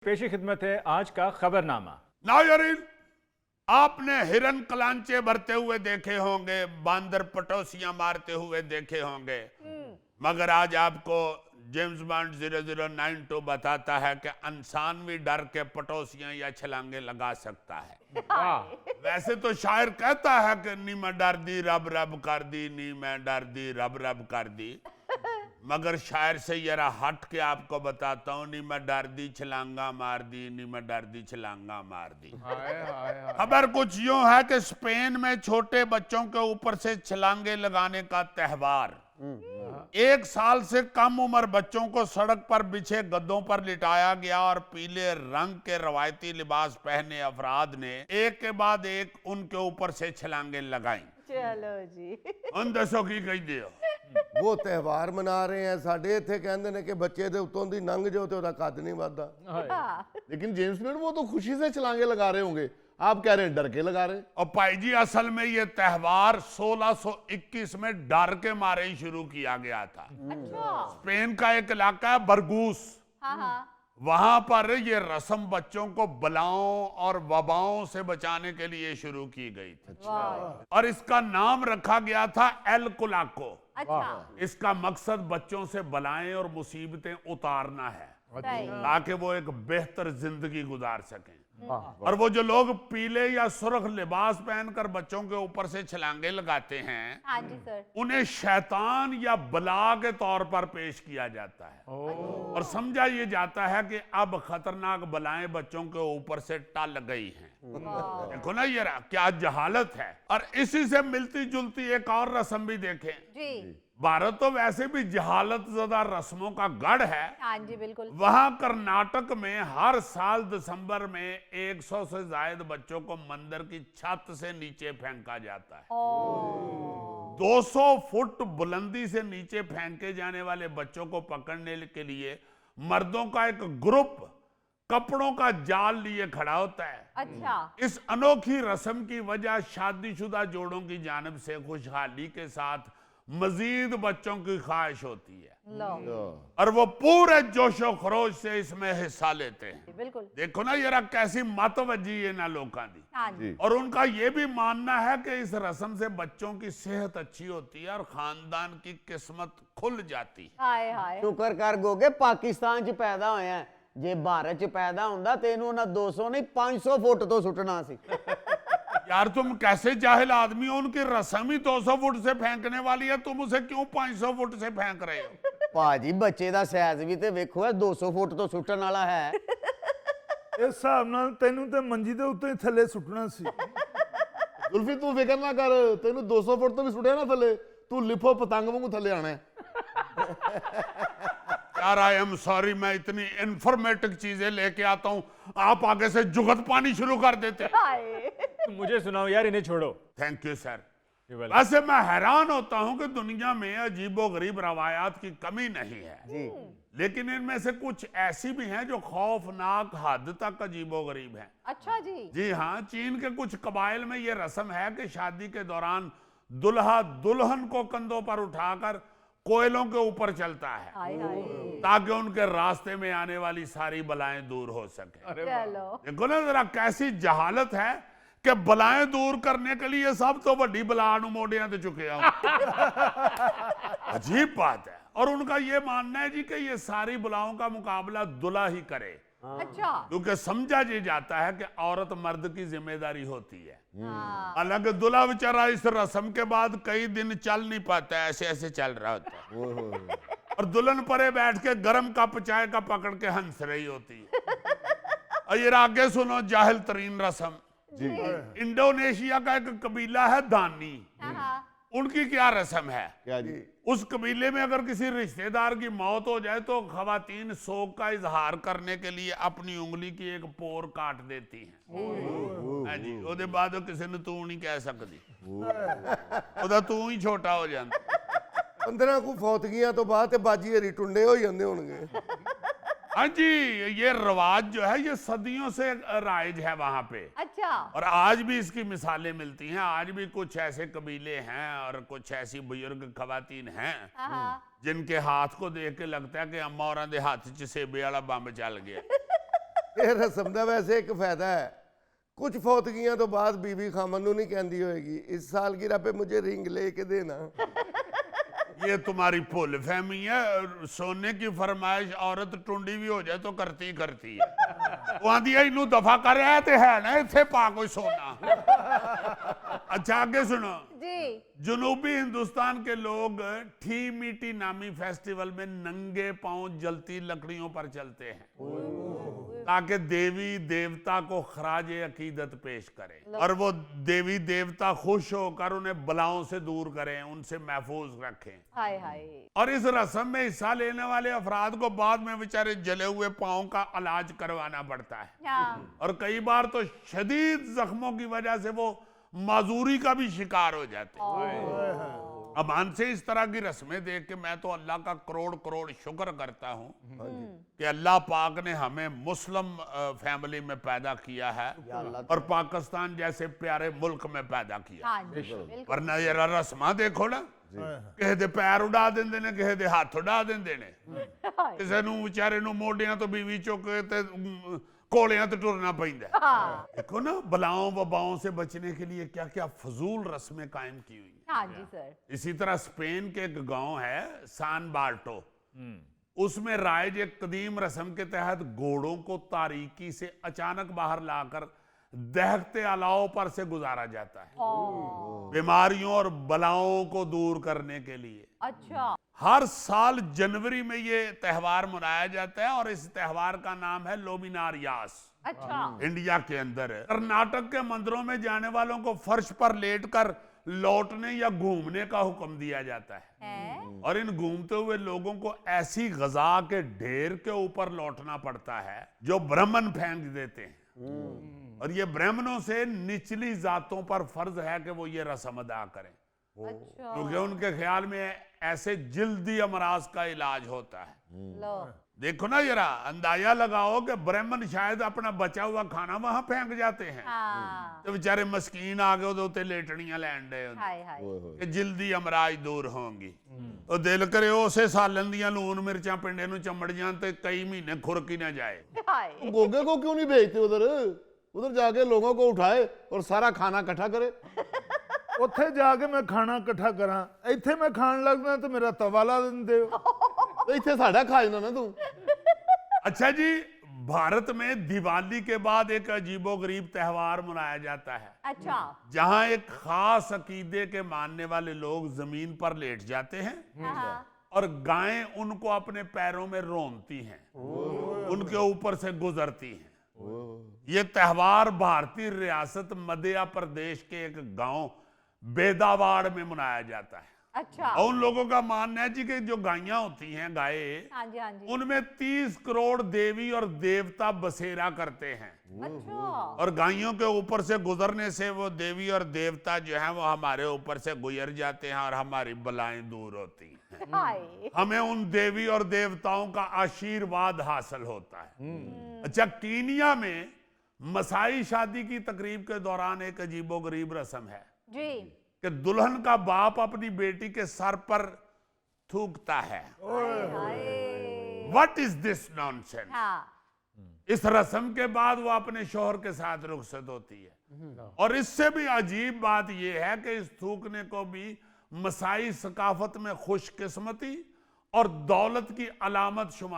पेशी खिदमत है आज का खबरनामा। नाजरीन, आपने हिरन कलांचे भरते हुए देखे होंगे, बांदर पटोसियां मारते हुए देखे होंगे, मगर आज आपको जेम्स बॉन्ड 0092 बताता है कि इंसान भी डर के पटोसियां या छलांगे लगा सकता है। वैसे तो शायर कहता है कि नी मैं डर दी रब रब कर दी, नी मैं डर दी रब रब कर दी, मगर शायर से जरा हट के आपको बताता हूँ, नी मैं डर दी छलांगा मार दी, नी मैं डर दी छलांगा मार दी। खबर कुछ यूं है कि स्पेन में छोटे बच्चों के ऊपर से छलांगे लगाने का त्यौहार, 1 साल से कम उम्र बच्चों को सड़क पर बिछे गद्दों पर लिटाया गया और पीले रंग के रवायती लिबास पहने अफराद ने एक के बाद एक उनके ऊपर से छलांगे लगाई। चलो जी, उन दसो की कही दियो। वो त्यौहार मना रहे हैं, साडे इत्थे कहंदे ने कि बच्चे दे उत्तों दी लंघ जाओ ते ओदा कद नहीं वधदा। लेकिन जेम्स बॉन्ड वो तो खुशी से छलांगे लगा रहे होंगे, आप कह रहे हैं डर के लगा रहे। और भाई जी, असल में ये त्यौहार 1621 में डर के मारे ही शुरू किया गया था। स्पेन का एक इलाका है बरगूस, वहां पर ये रस्म बच्चों को बलाओं और वबाओं से बचाने के लिए शुरू की गई थी और इसका नाम रखा गया था एल कुलाको। इसका मकसद बच्चों से बलाएं और मुसीबतें उतारना है ताकि वो एक बेहतर जिंदगी गुजार सकें। और वो जो लोग पीले या सुर्ख लिबास पहनकर बच्चों के ऊपर से छलांगे लगाते हैं, हाँ जी सर, उन्हें शैतान या बला के तौर पर पेश किया जाता है और समझा ये जाता है कि अब खतरनाक बलाएं बच्चों के ऊपर से टल गई हैं। देखो ना ये क्या जहालत है। और इसी से मिलती जुलती एक और रस्म भी देखें जी। भारत तो वैसे भी जहालत ज़्यादा रस्मों का गढ़ है। हाँ जी बिल्कुल। वहां कर्नाटक में हर साल दिसंबर में 100 से ज्यादा बच्चों को मंदिर की छत से नीचे फेंका जाता है। 200 फुट बुलंदी से नीचे फेंके जाने वाले बच्चों को पकड़ने के लिए मर्दों का एक ग्रुप कपड़ों का जाल लिए खड़ा होता है। अच्छा। इस अनोखी रस्म की वजह शादीशुदा जोड़ों की जानिब से खुशहाली के साथ मजीद बच्चों की ख्वाहिश होती है और वो पूरे जोशो खरोश से इसमें हिस्सा लेते हैं। बिल्कुल। देखो ना जरा कैसी मतवजी है ना लोगों की। हाँ जी। और उनका ये भी मानना है कि इस रस्म से बच्चों की सेहत अच्छी होती है और खानदान की किस्मत खुल जाती है। हाय हाय। शुक्र कर गोगे पाकिस्तान च पैदा होया है, जे भारत च पैदा हुंदा ते इन्हों ना 200 नहीं 500 फुट तो सुटना सी। यार तुम कैसे जाहिल आदमी हो, उनकी रस्म ही 200 फुट से फेंकने वाली है, तुम उसे क्यों 500 फुट से फेंक रहे हो? भाजी बच्चे दा साइज भी ते वेखो 200 फुट तो सुटन वाला है। इस हिसाब नाल तैनू ते मंजी दे उत्ते ही थल्ले सुटना सी। जुल्फी तू फिक्र ना कर, तेनू 200 फुट तो भी सुटिया ना थले, तू लिफो पतंग वांगू थले आना है। यार आई एम सॉरी, मैं इतनी इंफॉर्मेटिव चीजें लेके आता हूँ, आप आगे से जुगत पानी शुरू कर देते। मुझे सुनाओ यार, इन्हें छोड़ो। Thank you sir. वैसे मैं हैरान होता हूँ कि दुनिया में अजीबो गरीब रवायात की कमी नहीं है जी। लेकिन इनमें से कुछ ऐसी भी हैं जो खौफनाक हद तक अजीबो गरीब हैं। अच्छा जी। जी हाँ, चीन के कुछ कबाइल में ये रस्म है कि शादी के दौरान दुल्हा दुल्हन को कंधों पर उठाकर कोयलों के ऊपर चलता है ताकि उनके रास्ते में आने वाली सारी बलाएं दूर हो सके। देखो ना जरा कैसी जहालत है कि बलाएं दूर करने के लिए सब तो बड़ी बला मोडियां दे चुके हैं। अजीब बात है। और उनका ये मानना है जी कि ये सारी बलाओं का मुकाबला दुल्हा ही करे। अच्छा। क्योंकि समझा ये जाता है कि औरत मर्द की जिम्मेदारी होती है। हालांकि दुल्हा बेचारा इस रस्म के बाद कई दिन चल नहीं पाता, ऐसे ऐसे चल रहा होता है और दुल्हन परे बैठ के गरम कप चाय का पकड़ के हंस रही होती है। और ये आगे सुनो जाहिल तरीन रस्म जी। इंडोनेशिया का एक कबीला है दानी, उनकी क्या रस्म है? क्या जी? उस कबीले में अगर किसी रिश्तेदार की मौत हो जाए तो खवातीन शोक का इजहार करने के लिए अपनी उंगली की एक पोर काट देती हैं। जी, उसके बाद किसी ने तू नहीं कह सकती, उदा तू ही छोटा हो जाता। 15 को फौतगियां तो बाद बाजी हरी टुंडे हो जाते होंगे। हाँ जी, ये रिवाज जो है ये सदियों से राइज है वहां पे। अच्छा। और आज भी इसकी मिसालें मिलती हैं। आज भी कुछ ऐसे कबीले हैं और कुछ ऐसी बुजुर्ग खवातीन हैं जिनके हाथ को देख के लगता है कि अम्मा और दे हाथ च सेबे वाला बंब चल गया। ਇਹ ਰਸਮ ਦਾ ਵੈਸੇ ਇੱਕ ਫਾਇਦਾ ਹੈ, ਕੁਝ ਫੌਤਗੀਆਂ ਤੋਂ ਬਾਅਦ बीवी खामन ਨੂੰ नहीं कहती होएगी इस सालगिरह पे मुझे रिंग लेके देना। ये तुम्हारी भुल फहमी है। सोने की फरमाइश औरत टुंडी भी हो जाए तो करती ही करती है। वो आंधी है इनू दफा कर रहा है तो है ना इत्थे पा कोई सोना। अच्छा आगे सुनो जी। जनूबी हिंदुस्तान के लोग ठी मीठी नामी फेस्टिवल में नंगे पांव जलती लकड़ियों पर चलते हैं ताकि देवी देवता को खराज अकीदत पेश करें और वो देवी देवता खुश होकर उन्हें बलाओं से दूर करें, उनसे महफूज रखें। हाय हाय। और इस रस्म में हिस्सा लेने वाले अफराद को बाद में बेचारे जले हुए पांव का इलाज करवाना पड़ता है हाँ। और कई बार तो शदीद जख्मों की वजह से वो माजूरी का भी शिकार हो जाते हैं। अब हमसे इस तरह की रस्में देख के मैं तो अल्लाह का करोड़ करोड़ शुक्र करता हूँ कि अल्लाह पाक ने हमें मुस्लिम फैमिली में पैदा किया है और पाकिस्तान जैसे प्यारे मुल्क में पैदा किया। हाँ जी बिल्कुल। वरना ये रस्मां देखो ना, किसी दे पैर उड़ा देंदे ने, किसी दे हाथ उड़ा देंदे ने, किसी नूं विचारे नूं मोढियां तो बीवी चुक के ते कोलियां ते टुरना पैंदा है। हाँ। देखो ना बलाओं वबाओं से बचने के लिए क्या क्या फजूल रस्में कायम की हुई हैं। हाँ जी सर। इसी तरह स्पेन के एक गांव है सान बार्टो, उसमें राइज एक कदीम रस्म के तहत घोड़ों को तारीकी से अचानक बाहर लाकर दहकते अलाव पर से गुजारा जाता है बीमारियों और बलाओं को दूर करने के लिए। अच्छा। हर साल जनवरी में ये त्योहार मनाया जाता है और इस त्योहार का नाम है लोमिनारियास। अच्छा। इंडिया के अंदर है। कर्नाटक के मंदिरों में जाने वालों को फर्श पर लेटकर लौटने या घूमने का हुक्म दिया जाता है और इन घूमते हुए लोगों को ऐसी गजा के ढेर के ऊपर लौटना पड़ता है जो ब्राह्मण फेंक देते हैं और ये ब्राह्मणों से निचली जातों पर फर्ज है कि वो ये रस्म अदा करें अच्छा। क्योंकि उनके ख्याल में ऐसे जल्दी अमराज का इलाज होता है। लो। देखो ना जरा अंदाजा लगाओ कि ब्राह्मण शायद अपना बचा हुआ खाना वहां फेंक जाते हैं हाँ। तो बेचारे मस्कीन आ गए ਉਹਦੇ ਉੱਤੇ ਲੇਟਣੀਆਂ ਲੈਣ ਦੇ हाय हाय। ਕਿ ਜਲਦੀ ਅਮਰਾਜ ਦੂਰ ਹੋਣਗੀ। ਉਹ ਦਿਲ ਕਰੇ ਉਸੇ ਸਾਲਨ ਦੀਆਂ ਲੂਣ ਮਿਰਚਾਂ ਪਿੰਡੇ ਨੂੰ ਚੰਬੜ ਜਾਣ ਤੇ ਕਈ ਮਹੀਨੇ ਖੁਰਕ ਹੀ ਨਾ ਜਾਏ। हाय। गोगे को क्यों नहीं भेजते उधर? उधर जाके लोगों को उठाए और सारा खाना इकट्ठा करे। ਉੱਥੇ ਜਾ ਕੇ ਮੈਂ ਖਾਣਾ ਇਕੱਠਾ ਕਰਾਂ, ਇੱਥੇ ਮੈਂ ਖਾਣ ਲੱਗਦਾ ਤੇ ਮੇਰਾ ਤਵਾ ਲਾ ਦਿੰਦੇ ਹੋ। तो इतने साढ़ा खा जाना ना तू। अच्छा जी, भारत में दिवाली के बाद एक अजीबोगरीब त्योहार मनाया जाता है अच्छा। जहां एक खास अकीदे के मानने वाले लोग जमीन पर लेट जाते हैं हाँ। और गायें उनको अपने पैरों में रोंदती हैं, उनके ऊपर से गुजरती हैं। ये त्योहार भारतीय रियासत मध्य प्रदेश के एक गांव बेदावाड़ में मनाया जाता है। अच्छा। और उन लोगों का मानना है जी कि जो गायें होती हैं, गाय, हाँ जी हाँ जी। उनमें 30 करोड़ देवी और देवता बसेरा करते हैं अच्छा। और गायों के ऊपर से गुजरने से वो देवी और देवता जो हैं वो हमारे ऊपर से गुजर जाते हैं और हमारी बलाएं दूर होती हैं। हाय। हमें उन देवी और देवताओं का आशीर्वाद हासिल होता है। अच्छा, कीनिया में मसाई शादी की तकरीब के दौरान एक अजीबोगरीब रस्म है जी। कि दुल्हन का बाप अपनी बेटी के सर पर थूकता है। Hi. What is this nonsense? हाँ। इस रस्म के बाद वो अपने शौहर के साथ रुखसत होती है और इससे भी अजीब बात यह है कि इस थूकने को भी मसाई सकाफत में खुशकिस्मती और दौलत की अलामत शुमार